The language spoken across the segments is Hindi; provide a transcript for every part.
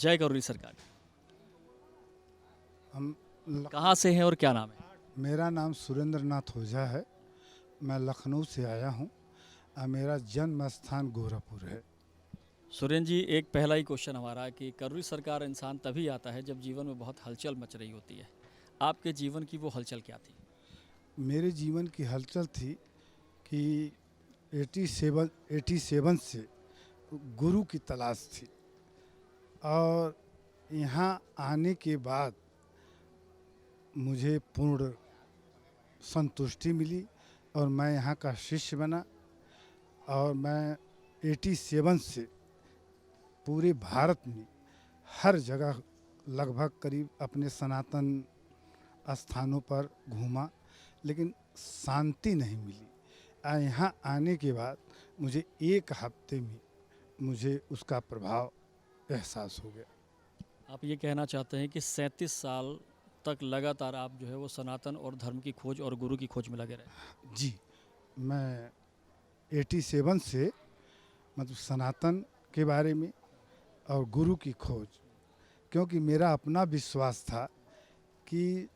जय करौली सरकार। हम कहाँ से हैं और क्या नाम है? मेरा नाम सुरेंद्र नाथ ओझा है। मैं लखनऊ से आया हूँ और मेरा जन्म स्थान गोरखपुर है। सुरेंद्र जी, एक पहला ही क्वेश्चन हमारा कि करौली सरकार इंसान तभी आता है जब जीवन में बहुत हलचल मच रही होती है। आपके जीवन की वो हलचल क्या थी? मेरे जीवन की हलचल थी कि 87 से गुरु की तलाश थी और यहाँ आने के बाद मुझे पूर्ण संतुष्टि मिली और मैं यहाँ का शिष्य बना। और मैं 87 से पूरे भारत में हर जगह लगभग करीब अपने सनातन स्थानों पर घूमा, लेकिन शांति नहीं मिली। यहाँ आने के बाद मुझे एक हफ्ते में मुझे उसका प्रभाव एहसास हो गया। आप ये कहना चाहते हैं कि 37 साल तक लगातार आप जो है वो सनातन और धर्म की खोज और गुरु की खोज में लगे रहे? जी, मैं 87 से मतलब सनातन के बारे में और गुरु की खोज, क्योंकि मेरा अपना विश्वास था कि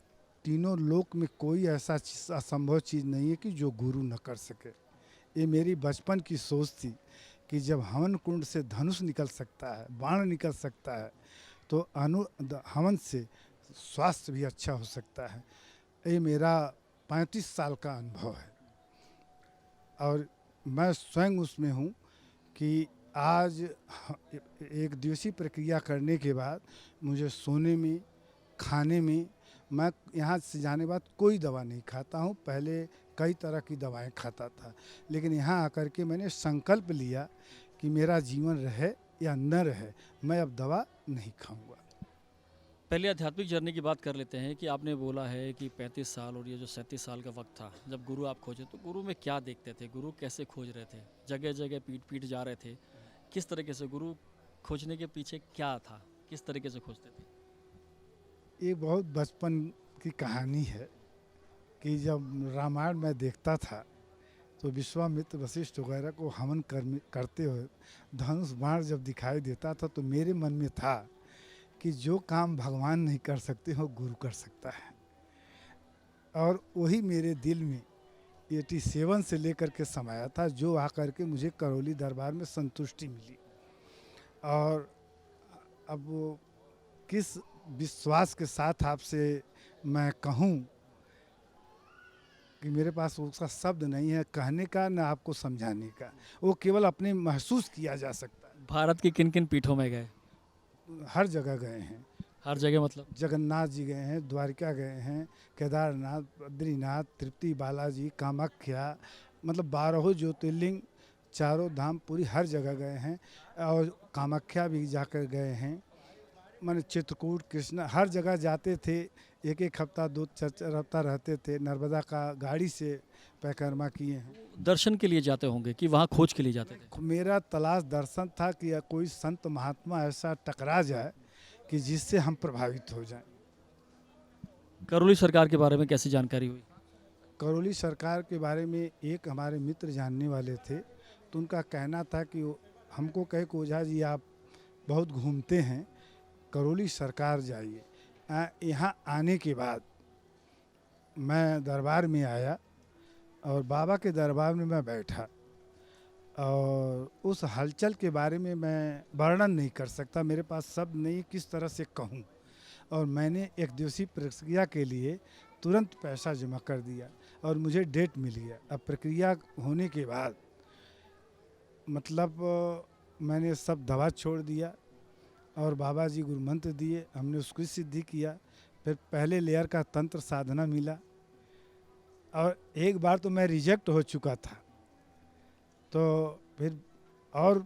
तीनों लोक में कोई ऐसा असंभव चीज़ नहीं है कि जो गुरु न कर सके। ये मेरी बचपन की सोच थी कि जब हवन कुंड से धनुष निकल सकता है, बाण निकल सकता है, तो हवन से स्वास्थ्य भी अच्छा हो सकता है। ये मेरा 35 साल का अनुभव है और मैं स्वयं उसमें हूँ कि आज एक दिवसीय प्रक्रिया करने के बाद मुझे सोने में, खाने में, मैं यहाँ से जाने के बाद कोई दवा नहीं खाता हूँ। पहले कई तरह की दवाएं खाता था, लेकिन यहाँ आकर के मैंने संकल्प लिया कि मेरा जीवन रहे या न रहे, मैं अब दवा नहीं खाऊंगा। पहले आध्यात्मिक जर्नी की बात कर लेते हैं कि आपने बोला है कि 35 साल और ये जो 37 साल का वक्त था जब गुरु आप खोजे, तो गुरु में क्या देखते थे? गुरु कैसे खोज रहे थे? जगह जगह पीट पीट जा रहे थे, किस तरीके से गुरु खोजने के पीछे क्या था? किस तरीके से खोजते थे? ये बहुत बचपन की कहानी है कि जब रामायण में देखता था तो विश्वामित्र, वशिष्ठ वगैरह को हवन करते हुए धनुष बाण जब दिखाई देता था तो मेरे मन में था कि जो काम भगवान नहीं कर सकते हो गुरु कर सकता है। और वही मेरे दिल में 87 से लेकर के समाया था, जो आकर के मुझे करौली दरबार में संतुष्टि मिली। और अब वो किस विश्वास के साथ आपसे मैं कहूँ कि मेरे पास उसका शब्द नहीं है कहने का, न आपको समझाने का। वो केवल अपने महसूस किया जा सकता है। भारत की किन किन पीठों में गए? हर जगह गए हैं। हर जगह मतलब? जगन्नाथ जी गए हैं, द्वारिका गए हैं, केदारनाथ, बद्रीनाथ, तृप्ति बालाजी, कामाख्या, मतलब 12 ज्योतिर्लिंग, चारों धाम, पूरी हर जगह गए हैं। और कामाख्या भी जाकर गए हैं। माने चित्रकूट, कृष्णा, हर जगह जाते थे। एक एक हफ्ता, 2-4 हफ्ता रहते थे। नर्मदा का गाड़ी से परिक्रमा किए हैं। दर्शन के लिए जाते होंगे कि वहाँ खोज के लिए जाते थे? मेरा तलाश दर्शन था कि कोई संत महात्मा ऐसा टकरा जाए कि जिससे हम प्रभावित हो जाएं। करौली सरकार के बारे में कैसी जानकारी हुई? करौली सरकार के बारे में एक हमारे मित्र जानने वाले थे, तो उनका कहना था कि हमको कहे कि ओझा जी आप बहुत घूमते हैं, करौली सरकार जाइए। यहाँ आने के बाद मैं दरबार में आया और बाबा के दरबार में मैं बैठा और उस हलचल के बारे में मैं वर्णन नहीं कर सकता, मेरे पास शब्द नहीं किस तरह से कहूँ। और मैंने एक दिवसीय प्रक्रिया के लिए तुरंत पैसा जमा कर दिया और मुझे डेट मिल गया। अब प्रक्रिया होने के बाद मतलब मैंने सब दवा छोड़ दिया और बाबा जी गुरु मंत्र दिए, हमने उसकी सिद्धि किया। फिर पहले लेयर का तंत्र साधना मिला और एक बार तो मैं रिजेक्ट हो चुका था, तो फिर और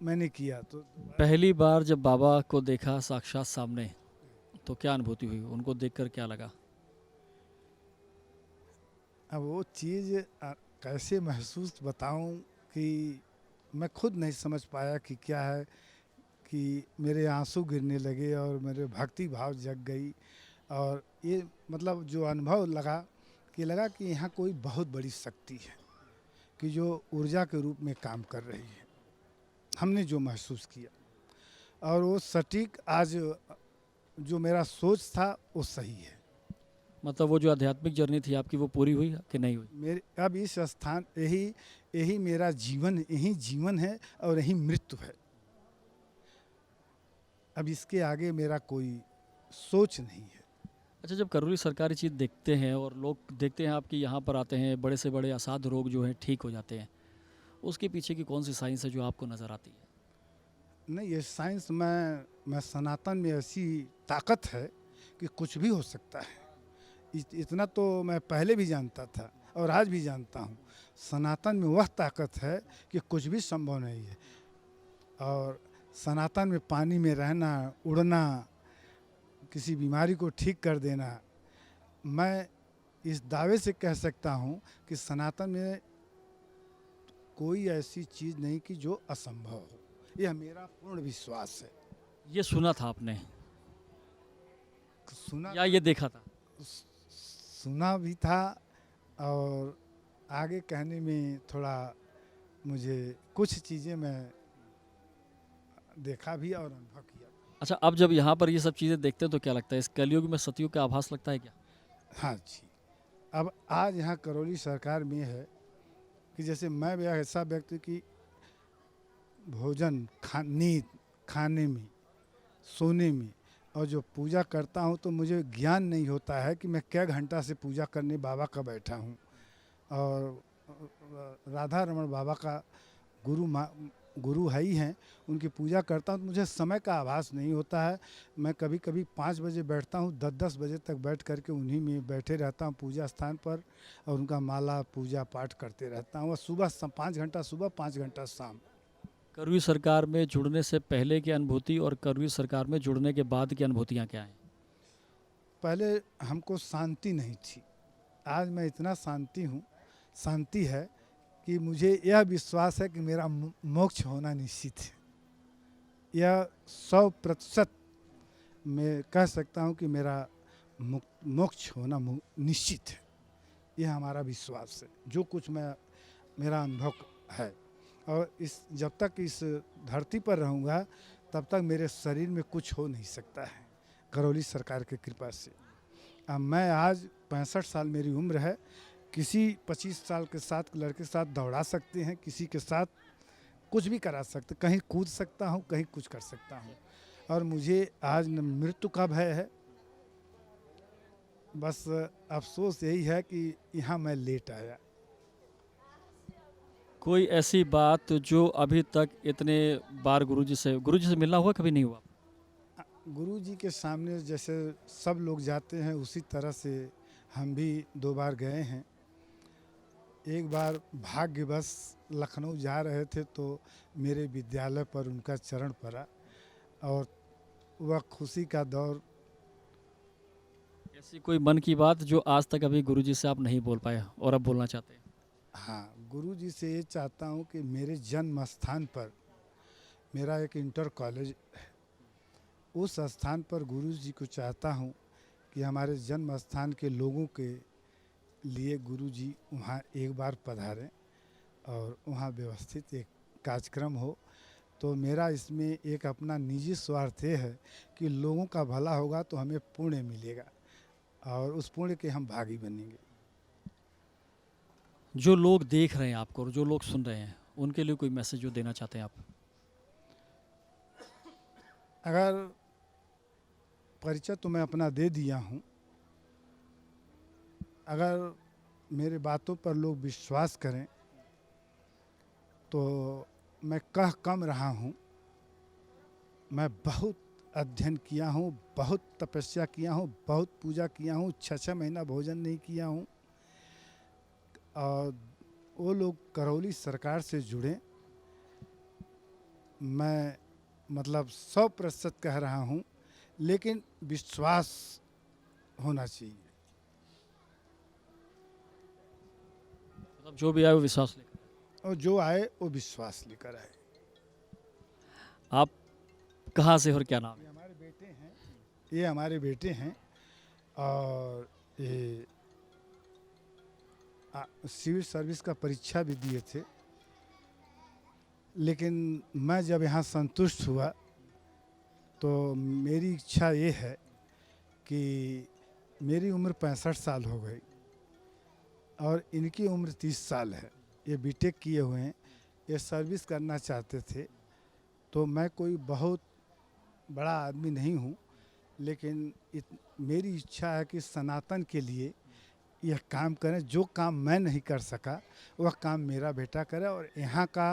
मैंने किया। तो पहली बार जब बाबा को देखा साक्षात सामने, तो क्या अनुभूति हुई? उनको देखकर क्या लगा? अब वो चीज़ कैसे महसूस बताऊं कि मैं खुद नहीं समझ पाया कि क्या है, कि मेरे आंसू गिरने लगे और मेरे भक्ति भाव जग गई। और ये मतलब जो अनुभव लगा कि यहाँ कोई बहुत बड़ी शक्ति है कि जो ऊर्जा के रूप में काम कर रही है, हमने जो महसूस किया। और वो सटीक आज जो मेरा सोच था वो सही है। मतलब वो जो आध्यात्मिक जर्नी थी आपकी वो पूरी हुई कि नहीं हुई? मेरे अब इस स्थान यही यही मेरा जीवन, यही जीवन है और यही मृत्यु है। अब इसके आगे मेरा कोई सोच नहीं है। अच्छा, जब करौली सरकारी चीज़ देखते हैं और लोग देखते हैं आपकी यहाँ पर आते हैं, बड़े से बड़े असाध्य रोग जो हैं ठीक हो जाते हैं, उसके पीछे की कौन सी साइंस है जो आपको नज़र आती है? नहीं, ये साइंस में सनातन में ऐसी ताकत है कि कुछ भी हो सकता है। इतना तो मैं पहले भी जानता था और आज भी जानता हूँ। सनातन में वह ताकत है कि कुछ भी संभव नहीं है। और सनातन में पानी में रहना, उड़ना, किसी बीमारी को ठीक कर देना, मैं इस दावे से कह सकता हूँ कि सनातन में कोई ऐसी चीज़ नहीं कि जो असंभव हो। यह मेरा पूर्ण विश्वास है। ये सुना था आपने सुना या ये देखा था? सुना भी था और आगे कहने में थोड़ा मुझे कुछ चीज़ें मैं देखा भी और अनुभव किया। अच्छा, अब जब यहाँ पर ये सब चीज़ें देखते हैं तो क्या लगता है, इस कलयुग में सतयुग का आभास लगता है क्या? हाँ जी। अब आज यहाँ करौली सरकार में है कि जैसे मैं भी ऐसा व्यक्ति कि भोजन नींद, खाने में, सोने में और जो पूजा करता हूँ तो मुझे ज्ञान नहीं होता है कि मैं क्या घंटा से पूजा करने बाबा का बैठा हूँ। और राधा रमण बाबा का गुरु है ही हैं, उनकी पूजा करता हूँ तो मुझे समय का आभास नहीं होता है। मैं कभी कभी 5 बजे बैठता हूँ, 10-10 बजे तक बैठ करके उन्हीं में बैठे रहता हूँ पूजा स्थान पर और उनका माला पूजा पाठ करते रहता हूँ। और सुबह 5 घंटा सुबह, 5 घंटा शाम। करौली सरकार में जुड़ने से पहले की अनुभूति और करौली सरकार में जुड़ने के बाद की अनुभूतियाँ क्या हैं? पहले हमको शांति नहीं थी, आज मैं इतना शांति है कि मुझे यह विश्वास है कि मेरा मोक्ष होना निश्चित है। यह 100% मैं कह सकता हूँ कि मेरा मोक्ष होना निश्चित है। यह हमारा विश्वास है, जो कुछ मेरा अनुभव है। और जब तक इस धरती पर रहूँगा तब तक मेरे शरीर में कुछ हो नहीं सकता है, करौली सरकार की कृपा से। अब मैं आज 65 साल मेरी उम्र है, किसी 25 साल के साथ लड़के साथ दौड़ा सकते हैं, किसी के साथ कुछ भी करा सकते, कहीं कूद सकता हूँ, कहीं कुछ कर सकता हूँ। और मुझे आज न मृत्यु का भय है, बस अफसोस यही है कि यहाँ मैं लेट आया। कोई ऐसी बात जो अभी तक इतने बार गुरुजी से मिलना हुआ, कभी नहीं हुआ? गुरु जी के सामने जैसे सब लोग जाते हैं उसी तरह से हम भी 2 बार गए हैं। एक बार भाग्यवश लखनऊ जा रहे थे तो मेरे विद्यालय पर उनका चरण पड़ा और वह खुशी का दौर। ऐसी कोई मन की बात जो आज तक अभी गुरुजी से आप नहीं बोल पाए और अब बोलना चाहते हैं? हाँ, गुरु जी से ये चाहता हूँ कि मेरे जन्म स्थान पर, मेरा एक इंटर कॉलेज है, उस स्थान पर गुरु जी को चाहता हूँ कि हमारे जन्म स्थान के लोगों के लिए गुरु जी वहाँ एक बार पधारें और वहाँ व्यवस्थित एक कार्यक्रम हो। तो मेरा इसमें एक अपना निजी स्वार्थ ये है कि लोगों का भला होगा तो हमें पुण्य मिलेगा और उस पुण्य के हम भागी बनेंगे। जो लोग देख रहे हैं आपको और जो लोग सुन रहे हैं उनके लिए कोई मैसेज जो देना चाहते हैं आप? अगर परिचय तो मैं अपना दे दिया हूँ, अगर मेरे बातों पर लोग विश्वास करें तो मैं कह कम रहा हूँ, मैं बहुत अध्ययन किया हूँ, बहुत तपस्या किया हूँ, बहुत पूजा किया हूँ, 6-6 महीना भोजन नहीं किया हूँ। और वो लोग करौली सरकार से जुड़े, मैं मतलब 100% कह रहा हूँ, लेकिन विश्वास होना चाहिए। मतलब जो भी आए वो विश्वास लेकर, और जो आए वो विश्वास लेकर आए। आप कहाँ से और क्या नाम है? ये हमारे बेटे हैं, ये हमारे बेटे हैं और ये सिविल सर्विस का परीक्षा भी दिए थे, लेकिन मैं जब यहाँ संतुष्ट हुआ तो मेरी इच्छा ये है कि मेरी उम्र 65 साल हो गई और इनकी उम्र 30 साल है। ये बीटेक किए हुए हैं, ये सर्विस करना चाहते थे। तो मैं कोई बहुत बड़ा आदमी नहीं हूँ, लेकिन मेरी इच्छा है कि सनातन के लिए यह काम करें। जो काम मैं नहीं कर सका वह काम मेरा बेटा करे और यहाँ का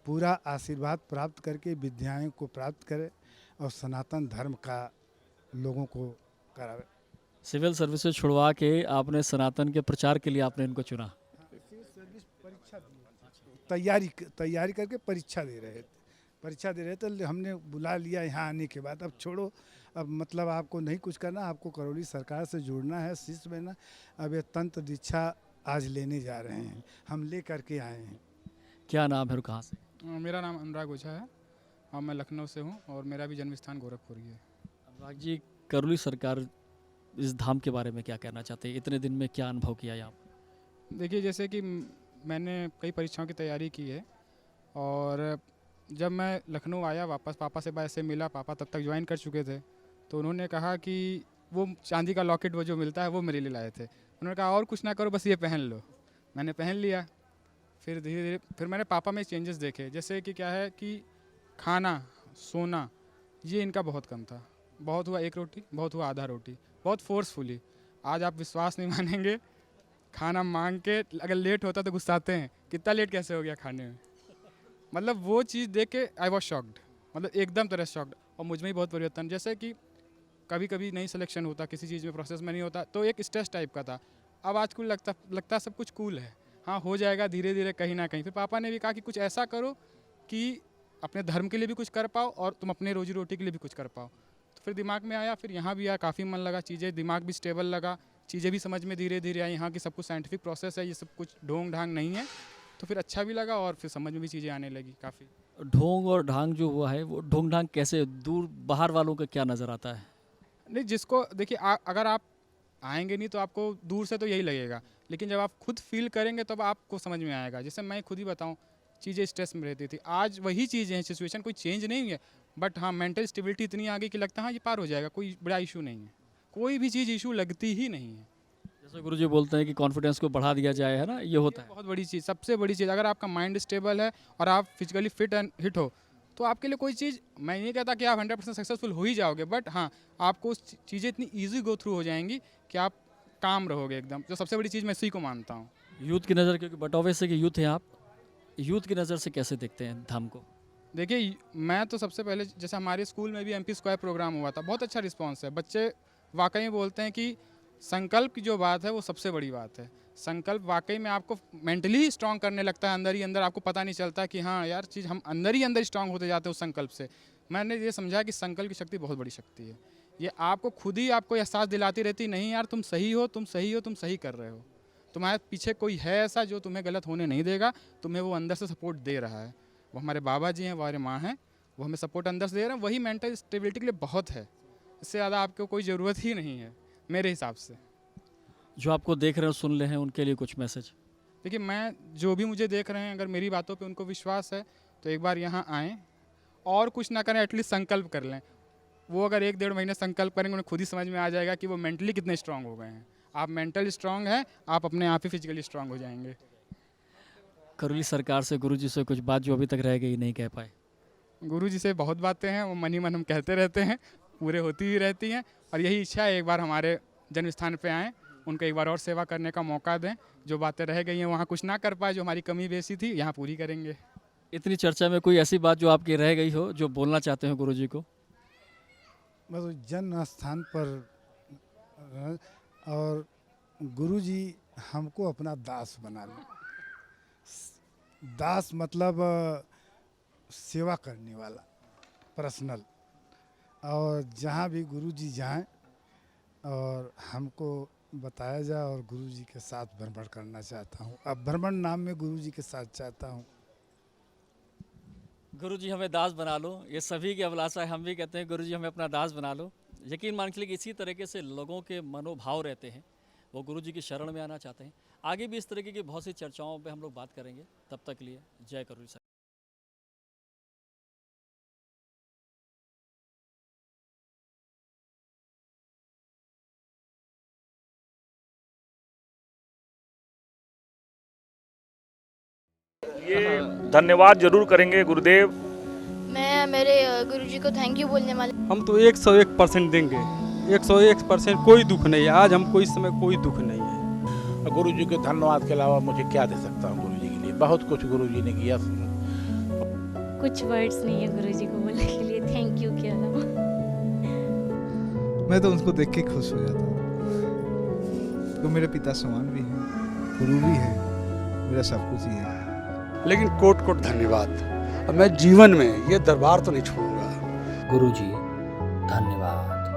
पूरा आशीर्वाद प्राप्त करके विद्याएं को प्राप्त करे और सनातन धर्म का लोगों को करावे। सिविल सर्विसेज छुड़वा के आपने सनातन के प्रचार के लिए आपने इनको चुना। सिविल सर्विस परीक्षा तैयारी करके परीक्षा दे रहे थे। तो हमने बुला लिया यहाँ आने के बाद। अब छोड़ो, अब मतलब आपको नहीं कुछ करना, आपको करौली सरकार से जुड़ना है, शिष्य बनना। अब ये तंत्र दीक्षा आज लेने जा रहे हैं, हम ले करके आए हैं। क्या नाम है और कहाँ से? मेरा नाम अनुराग ओझा है और मैं लखनऊ से हूँ और मेरा भी जन्म स्थान गोरखपुर ही है। अनुराग जी, करौली सरकार इस धाम के बारे में क्या कहना चाहते हैं? इतने दिन में क्या अनुभव किया है आप? देखिए, जैसे कि मैंने कई परीक्षाओं की तैयारी की है और जब मैं लखनऊ आया वापस, पापा से ऐसे मिला, पापा तब तक ज्वाइन कर चुके थे, तो उन्होंने कहा कि वो चांदी का लॉकेट वो जो मिलता है वो मेरे लिए लाए थे। उन्होंने कहा और कुछ ना करो, बस ये पहन लो। मैंने पहन लिया। फिर धीरे धीरे फिर मैंने पापा में चेंजेस देखे, जैसे कि क्या है कि खाना सोना ये इनका बहुत कम था। बहुत हुआ एक रोटी, बहुत हुआ आधा रोटी, बहुत फोर्सफुली। आज आप विश्वास नहीं मानेंगे, खाना मांग के अगर लेट होता तो गुस्साते हैं, कितना लेट कैसे हो गया खाने में। मतलब वो चीज़ देख के आई वॉज शॉक्ड, मतलब एकदम तरह शॉक्ड। और मुझ में ही बहुत परिवर्तन, जैसे कि कभी कभी नहीं सिलेक्शन होता किसी चीज़ में, प्रोसेस में नहीं होता, तो एक स्ट्रेस टाइप का था। अब आज कुल लगता सब कुछ कूल है, हाँ हो जाएगा धीरे धीरे कहीं ना कहीं। फिर पापा ने भी कहा कि कुछ ऐसा करो कि अपने धर्म के लिए भी कुछ कर पाओ और तुम अपने रोजी रोटी के लिए भी कुछ कर पाओ। तो फिर दिमाग में आया, फिर यहाँ भी आया, काफ़ी मन लगा, चीज़ें दिमाग भी स्टेबल लगा, चीज़ें भी समझ में धीरे धीरे आई, यहाँ की सब कुछ साइंटिफिक प्रोसेस है, ये सब कुछ ढोंग ढांग नहीं है। तो फिर अच्छा भी लगा और फिर समझ में भी चीज़ें आने लगी काफ़ी। ढोंग और ढांग जो हुआ है, वो ढोंग ढांग कैसे दूर बाहर वालों का क्या नज़र आता है? नहीं, जिसको देखिए अगर आप आएंगे नहीं तो आपको दूर से तो यही लगेगा, लेकिन जब आप खुद फील करेंगे तब आपको समझ में आएगा। जैसे मैं खुद ही बताऊं, चीज़ें स्ट्रेस में रहती थी, आज वही चीज़ें हैं, सिचुएशन कोई चेंज नहीं हुई है, बट हाँ मेंटल स्टेबिलिटी इतनी आ गई कि लगता है हाँ ये पार हो जाएगा, कोई बड़ा इशू नहीं है, कोई भी चीज़ इशू लगती ही नहीं है। जैसे गुरुजी बोलते हैं कि कॉन्फिडेंस को बढ़ा दिया जाए, है ना, ये होता है। बहुत बड़ी चीज़, सबसे बड़ी चीज़, अगर आपका माइंड स्टेबल है और आप फिजिकली फिट एंड हिट हो तो आपके लिए कोई चीज़, मैं नहीं कहता कि आप 100% सक्सेसफुल हो ही जाओगे, बट हाँ आपको चीज़ें इतनी ईजी गो थ्रू हो जाएंगी कि आप काम रहोगे एकदम। जो सबसे बड़ी चीज़ मैं इसी को मानता हूँ। यूथ की नज़र, क्योंकि बट ऑब्वियस है कि यूथ हैं आप, यूथ की नज़र से कैसे देखते हैं धाम को? देखिए, मैं तो सबसे पहले, जैसे हमारे स्कूल में भी MP स्क्वायर प्रोग्राम हुआ था, बहुत अच्छा रिस्पांस है। बच्चे वाकई में बोलते हैं कि संकल्प की जो बात है वो सबसे बड़ी बात है। संकल्प वाकई में आपको मेंटली स्ट्रांग करने लगता है, अंदर ही अंदर आपको पता नहीं चलता कि हाँ यार चीज़, हम अंदर ही अंदर स्ट्रांग होते जाते हैं उस संकल्प से। मैंने ये समझा कि संकल्प की शक्ति बहुत बड़ी शक्ति है। ये आपको खुद ही आपको एहसास दिलाती रहती, नहीं यार तुम सही हो, तुम सही हो, तुम सही कर रहे हो, तुम्हारे पीछे कोई है ऐसा जो तुम्हें गलत होने नहीं देगा, तुम्हें वो अंदर से सपोर्ट दे रहा है। वो हमारे बाबा जी हैं, वो हमारे माँ हैं, वो हमें सपोर्ट अंदर से दे रहे हैं, वही मेंटल स्टेबिलिटी के लिए बहुत है। इससे ज़्यादा आपको कोई ज़रूरत ही नहीं है मेरे हिसाब से। जो आपको देख रहे हो, सुन रहे हैं, उनके लिए कुछ मैसेज? देखिए, मैं जो भी मुझे देख रहे हैं, अगर मेरी बातों पे उनको विश्वास है तो एक बार यहाँ आएँ और कुछ ना करें, एटलीस्ट संकल्प कर लें। वो अगर 1-1.5 महीने संकल्प करेंगे, उन्हें खुद ही समझ में आ जाएगा कि वो मेंटली कितने स्ट्रांग हो गए हैं। आप मेंटल स्ट्रांग हैं, आप अपने आप ही फिजिकली स्ट्रांग हो जाएंगे। करौली सरकार से, गुरुजी से कुछ बात जो अभी तक रह गई नहीं कह पाए? गुरु जी से बहुत बातें हैं, वो मन ही मन हम कहते रहते हैं, पूरे होती ही रहती हैं। और यही इच्छा है एक बार हमारे जन्म स्थान पे आएँ, उनको एक बार और सेवा करने का मौका दें। जो बातें रह गई हैं वहाँ कुछ ना कर पाए, जो हमारी कमी बेसी थी यहाँ पूरी करेंगे। इतनी चर्चा में कोई ऐसी बात जो आपकी रह गई हो, जो बोलना चाहते हो गुरुजी को? मतलब जन्म स्थान पर और गुरुजी हमको अपना दास बना ले। दास मतलब सेवा करने वाला, पर्सनल। और जहाँ भी गुरुजी जाएं और हमको बताया जाए, और गुरुजी के साथ भ्रमण करना चाहता हूँ। अब भ्रमण नाम में गुरुजी के साथ चाहता हूँ। गुरुजी हमें दास बना लो, ये सभी की अभिलाषा है। हम भी कहते हैं गुरुजी हमें अपना दास बना लो। यकीन मान के लिए कि इसी तरीके से लोगों के मनोभाव रहते हैं, वो गुरुजी की शरण में आना चाहते हैं। आगे भी इस तरीके की बहुत सी चर्चाओं पे हम लोग बात करेंगे। तब तक के लिए जय करौली। ये धन्यवाद जरूर करेंगे गुरुदेव। मैं मेरे गुरुजी को थैंक यू बोलने वाले। हम तो 101% देंगे, 101%। कोई दुख नहीं है, आज हमको इस समय कोई दुख नहीं है। गुरु जी के धन्यवाद के अलावा मुझे क्या दे सकता हूँ गुरु जी के लिए। बहुत कुछ गुरु जी ने किया। कुछ वर्ड्स नहीं है गुरुजी को बोलने के लिए थैंक यू के अलावा। मैं तो उनको देख के खुश हो जाता हूँ। तो मेरे पिता समान भी हैं, गुरु भी हैं, मेरा सब कुछ ही है। लेकिन कोट कोट धन्यवाद। अब मैं जीवन में ये दरबार तो नहीं छोड़ूंगा। गुरुजी धन्यवाद।